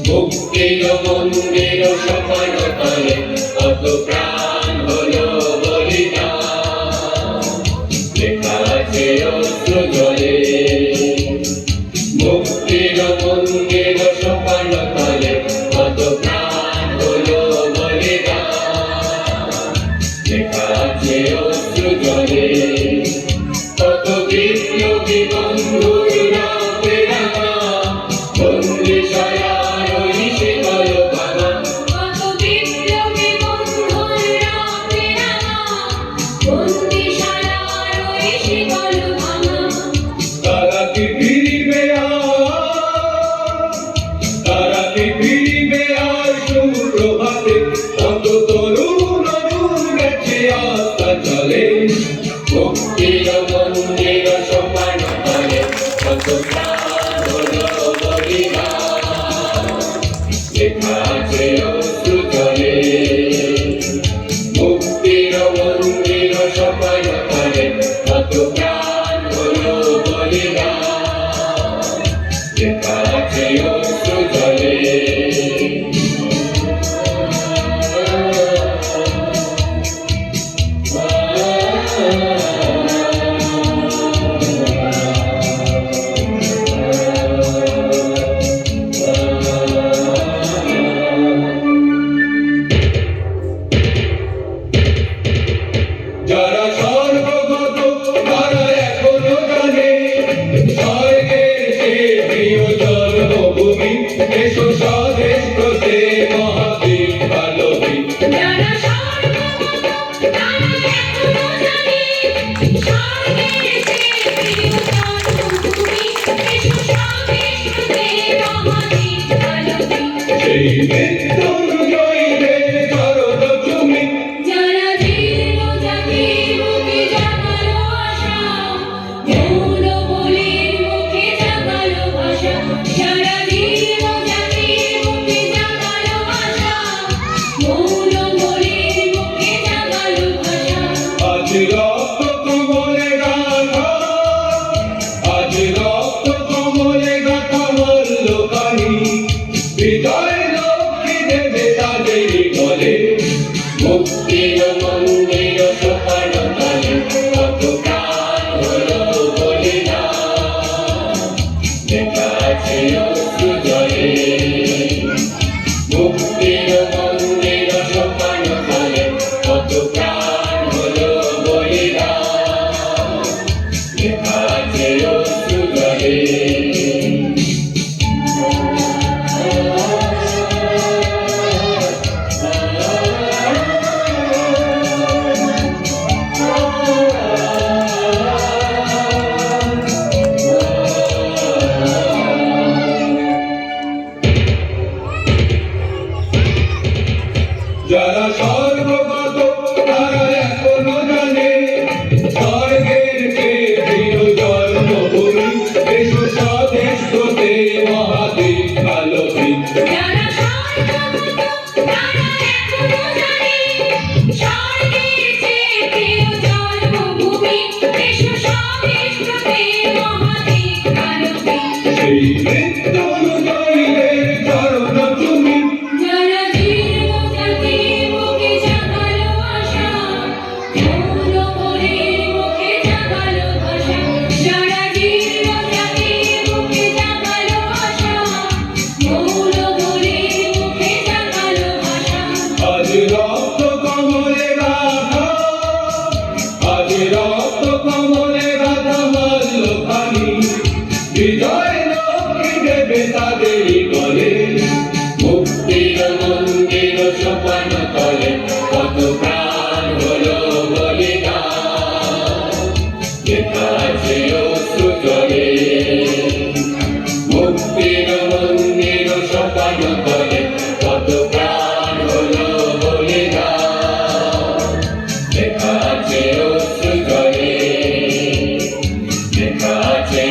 মুক্তির মন্দির সফল তলে কত প্রাণ হলো বলিদান, লেখা আছে অশ্রু জলে। মুক্তির মন্দির সফল তলে কত প্রাণ হলো বলিদান, লেখা আছে অশ্রু জলে। কত বিপ্লবী বন্ধুরা প্রেরণা বন্দিশালা সুপ্রভাতে কত তরুণ অরুণ গেছে আস্থা চলে। মুক্তির মন্দির সমান তলে কত প্রাণ হলো বলিদান, লেখা আছে অশ্রু জলে। মুক্তির মন্দির সমান তলে কত প্রাণ হলো বলিদান, লেখা আছে অশ্রু জলে। যারা সর্বগত তারা এখনো জানে স্বর্গের সে প্রিয় জন্মভূমি, এসো স্বদেশ প্রতে মহাবীর ভালোবী। যারা সর্বগত তারা এখনো জানে স্বর্গের সে প্রিয় জন্মভূমি, এসো স্বদেশ প্রতে মহাবীর ভালোবী। সেই মৃত্যুঞ্জয়ীদের চরণ চুমি যারা জীর্ণ জাতির বুকে জাগালো আশা, মৌন বলির মুখে জাগালো ভাষা। যারা জীর্ণ জাতির বুকে জাগালো আশা, মৌন বলির মুখে জাগালো ভাষা। আজ রক্ত কমলে গাথা, আজ রক্ত কমলে গাথা মল্লকানি, বিজয় লক্ষ্মী দেবে তাদের গলে। মুক্তির মন্দির সফল তলে কত প্রাণ হলো বলিদান, লেখা আছে অশ্রু জলে। মুক্তির মন্দির সফল তলে কত প্রাণ হলো বলিদান, লেখা আছে অশ্রু জলে। যারা সর্বগত তারা এখনো জানে স্বর্গের সে প্রিয় জন্মভূমি, এসো স্বদেশ প্রতে মহাবীর ভালোবী। যারা সর্বগত তারা এখনো জানে স্বর্গের সে প্রিয় জন্মভূমি, এসো স্বদেশ প্রতে মহাবীর ভালোবী। সেই মৃত্যুঞ্জয়ীদের চরণ চুমি যারা জীর্ণ জাতির বুকে জাগালো আশা, মৌন বলির মুখে জাগালো ভাষা। যারা জীর্ণ জাতির বুকে জাগালো আশা, মৌন বলির মুখে জাগালো ভাষা। আজ রক্ত মুক্তির মন্দির সোপান তলে কত প্রাণ হলো বলিদান। লেখা আছে অশ্রু জলে, লেখা আছে